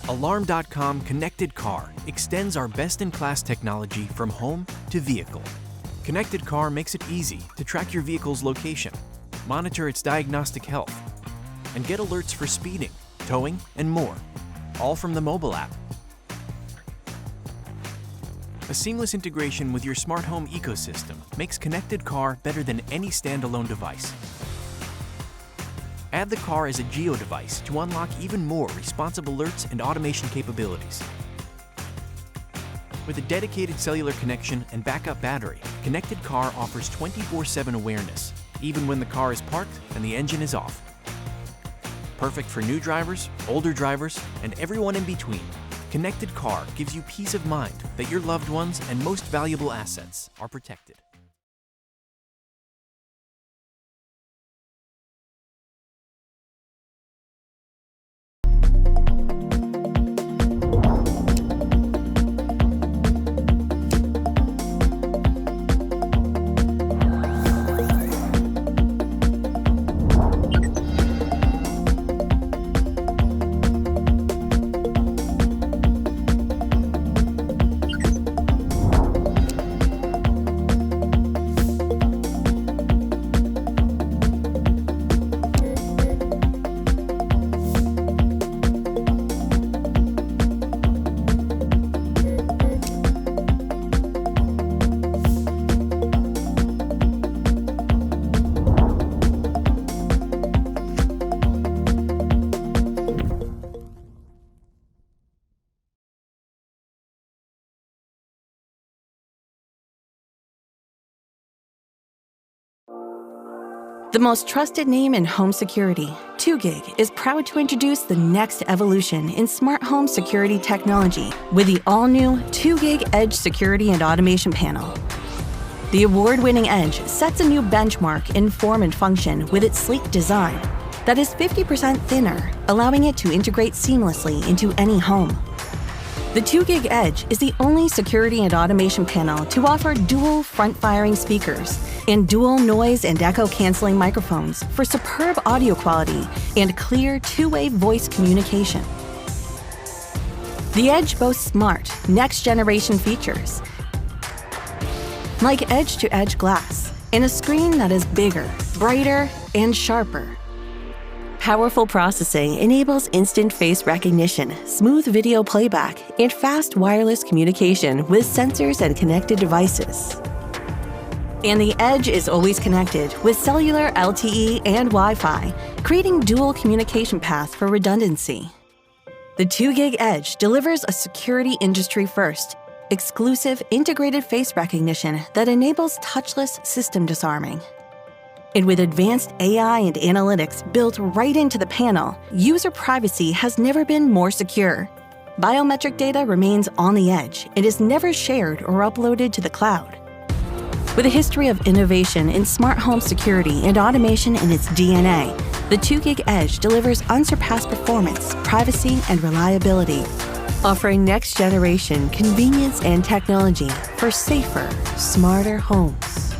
Alarm.com Connected Car extends our best-in-class technology from home to vehicle. Connected Car makes it easy to track your vehicle's location, monitor its diagnostic health, and get alerts for speeding, towing, and more, all from the mobile app. A seamless integration with your smart home ecosystem makes Connected Car better than any standalone device. Add the car as a Geo device to unlock even more responsive alerts and automation capabilities. With a dedicated cellular connection and backup battery, Connected Car offers 24/7 awareness, even when the car is parked and the engine is off. Perfect for new drivers, older drivers, and everyone in between, Connected Car gives you peace of mind that your loved ones and most valuable assets are protected. The most trusted name in home security, 2GIG, is proud to introduce the next evolution in smart home security technology with the all-new 2GIG Edge Security and Automation Panel. The award-winning Edge sets a new benchmark in form and function with its sleek design that is 50% thinner, allowing it to integrate seamlessly into any home. The 2GIG Edge is the only security and automation panel to offer dual front-firing speakers and dual noise and echo-canceling microphones for superb audio quality and clear two-way voice communication. The Edge boasts smart, next-generation features like edge-to-edge glass and a screen that is bigger, brighter, and sharper. Powerful processing enables instant face recognition, smooth video playback, and fast wireless communication with sensors and connected devices. And the Edge is always connected with cellular, LTE, and Wi-Fi, creating dual communication paths for redundancy. The 2GIG Edge delivers a security industry-first, exclusive integrated face recognition that enables touchless system disarming. And with advanced AI and analytics built right into the panel, user privacy has never been more secure. Biometric data remains on the edge and is never shared or uploaded to the cloud. With a history of innovation in smart home security and automation in its DNA, the 2GIG Edge delivers unsurpassed performance, privacy, and reliability, offering next-generation convenience and technology for safer, smarter homes.